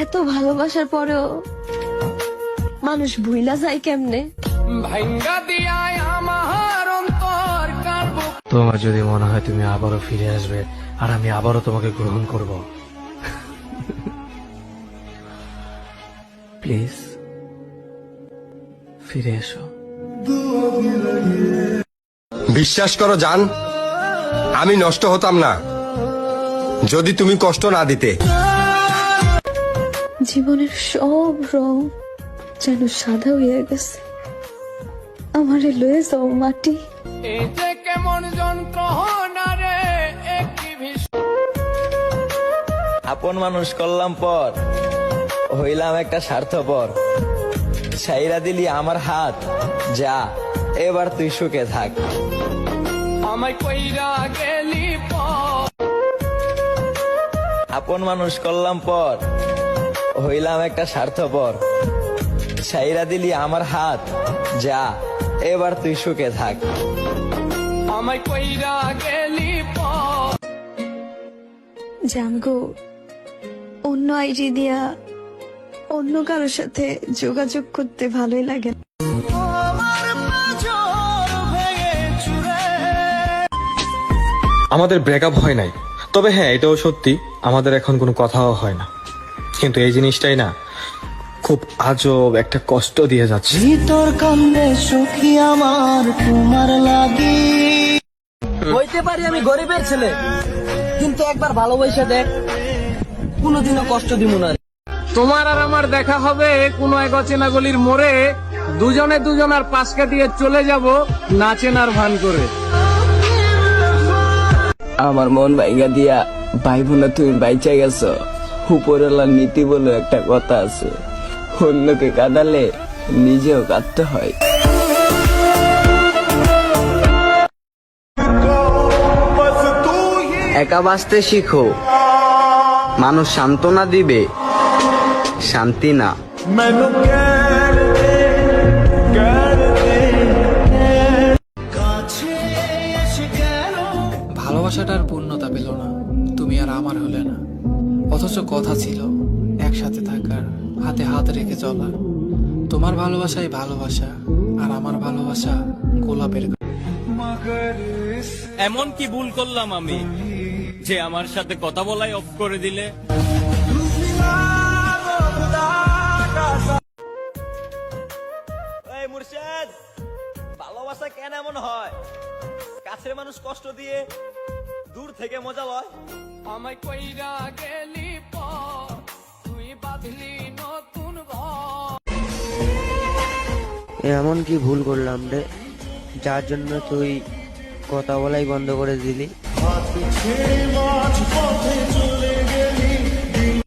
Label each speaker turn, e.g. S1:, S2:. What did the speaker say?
S1: এত ভালোবাসার পরেও মানুষ ভুইলা যায় কেমনে?
S2: তোমার যদি মনে হয় তুমি আবারও ফিরে আসবে আর আমি আবারও তোমাকে গ্রহণ করব, প্লিজ ফিরে এসো।
S3: বিশ্বাস করো জান, আমি নষ্ট হতাম না যদি তুমি কষ্ট না দিতে।
S1: জীবনের সব রং যেন সাদা হয়ে গেছে, আমারে লয়ে যাও মাটি।
S4: আপন মানুষ করলাম পর, হইলাম একটা স্বার্থপর। ছাইরা দিলি আমার হাত, যা এবার তুই সুখে থাক। আপন মানুষ করলাম পর, হইলাম একটা স্বার্থপর। ছাইরা দিলি আমার হাত, যা এবার তুই সুখে থাক।
S1: জানগো, অন্য আইডি দিয়া অন্য কারোর সাথে যোগাযোগ করতে ভালোই লাগে না।
S2: আমাদের ব্রেকআপ হয় নাই, তবে হ্যাঁ এটাও সত্যি আমাদের এখন কোনো কথাও হয় না। কিন্তু এই জিনিসটাই না খুব আজব একটা কষ্ট দিয়ে যাচ্ছে।
S5: তোর কান্দে সুখী আমার তোমার লাগি। হইতে পারি আমি গরিবের ছেলে, কিন্তু একবার ভালোবাসা দেখ, কোনোদিনও কষ্ট দিব না।
S6: তোমার আর আমার দেখা হবে কোনো এক অচেনা গলির মোড়ে, দুজনে দুজনার পাশকা দিয়ে চলে যাব নাচেনার ভান করে।
S4: আমার মন ভাইগা দিয়া ভাইবো না, তুমি বাইচা গেছো। উপরওয়ালার নীতি বলে একটা কথা আছে, অন্যকে কাঁদালে নিজেও কাঁদতে হয়। একা বাঁচতে শিখো, মানুষ সান্ত্বনা দিবে, শান্তি না।
S7: ভালোবাসাটার পূর্ণতা পেল না, তুমি আর আমার হলে না। অথচ কথা ছিল একসাথে থাকার, হাতে হাত রেখে চলা। তোমার ভালোবাসাই ভালোবাসা, আর আমার ভালোবাসা গোলাপের।
S6: এমন কি ভুল করলাম আমি যে আমার সাথে কথা বলাই অফ করে দিলে?
S4: এই মুর্শিদ, ভালোবাসা কেন এমন হয়? কাছের মানুষ কষ্ট দিয়ে দূর থেকে মজা লয়।
S6: আমায় কইরা গেলি পর, তুই বাঁধলি নতুন ঘর।
S8: এমন কি ভুল করলাম রে, যার জন্য তুই কথা বলাই বন্ধ করে দিলি?